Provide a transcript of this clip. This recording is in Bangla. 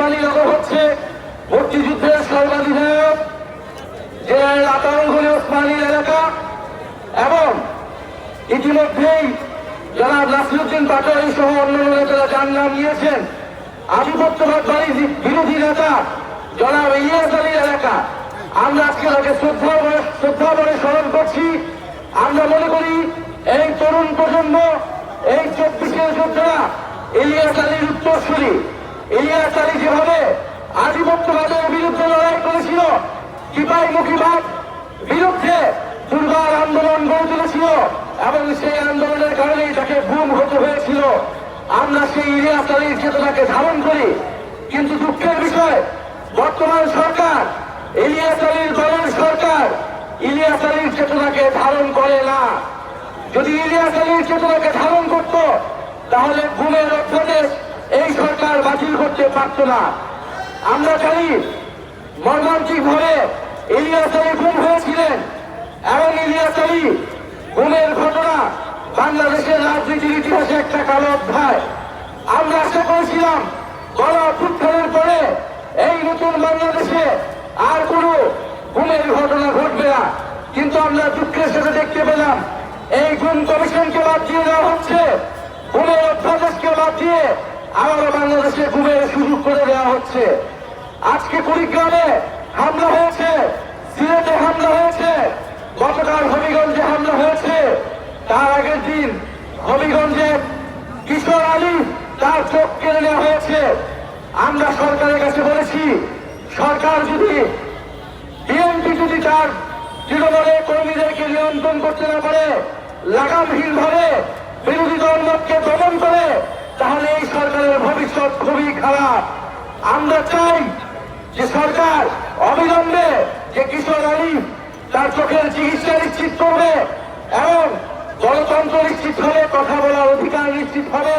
ওসমানী নগর হচ্ছে মুক্তিযুদ্ধের সর্বাধিনায়ক যে আতাউল ওসমানী এলাকা এবং ইতিমধ্যেই জনাব নাসিরউদ্দিন পাটোয়ারি সহ অন্যান্য নেতারা যার নাম নিয়েছেন আধিপত্যবাদী বিরোধী নেতা জনাব ইলিয়াস আলীর এলাকা। আমরা আজকে তাকে শ্রদ্ধা করে স্মরণ করছি। আমরা মনে করি এই তরুণ প্রজন্ম, এই 24-এর যোদ্ধারা ইলিয়াস আলীর উত্তরসূরি। ইলিয়াস আলী যেভাবে আধিপত্যবাদের বিরুদ্ধে লড়াই করেছিল, টিপাইমুখীবাদ বিরুদ্ধে দুর্বার আন্দোলন গড়ে তুলেছিল এবং সেই আন্দোলনের কারণেই তাকে গুম হতে হয়েছিল। আমরা সেই ইলিয়াস আলীর চেতনাকে ধারণ করি, কিন্তু দুঃখের বিষয় বর্তমান সরকার, ইলিয়াস আলীর দলের সরকার ইলিয়াস আলীর চেতনাকে ধারণ করে না। যদি ইলিয়াস আলীর চেতনাকে ধারণ করত তাহলে গুমের অধ্যাদেশ এই সরকার বাতিল করতে পারত না। আমরা জানি মর্মান্তিকভাবে ইলিয়াস আলী গুম হয়েছিলেন এবং ইলিয়াস আলী গুমের ঘটনা বাংলাদেশের রাজনীতির ইতিহাসে একটা কালো অধ্যায়। আমরা আশা করেছিলাম গণ অভ্যুত্থানের পরে এই নতুন বাংলাদেশে আর কোন গুমের ঘটনা ঘটবে না, কিন্তু আমরা দুঃখের সাথে দেখতে পেলাম এই গুম কমিশনকে বাদ দিয়ে দেওয়া হচ্ছে, গুমের অধ্যাদেশকে বাদ দিয়ে আবারও বাংলাদেশে গুমের সুযোগ করে দেওয়া হচ্ছে। আজকে কুড়িগ্রামে হামলা হয়েছে, সিলেটে হামলা হয়েছে, গতকাল হবিগঞ্জে হামলা হয়েছে, তার আগের দিন হবিগঞ্জে কিশোর আলী তার চোখ কেড়ে নেওয়া হয়েছে। আমরা সরকারের কাছে বলেছি, সরকার যদি বিএনপি যদি তার তৃণমূলের কর্মীদেরকে নিয়ন্ত্রণ করতে না পারে, লাগামহীন ভাবে বিরোধী দলকে দমন করে, তাহলে এই সরকারের ভবিষ্যৎ খুবই খারাপ। আমরা চাই যে সরকার অবিলম্বে যে কিশোর আলী তার চোখের চিকিৎসা নিশ্চিত করবে এবং গণতন্ত্র নিশ্চিত হবে, কথা বলার অধিকার নিশ্চিত হবে।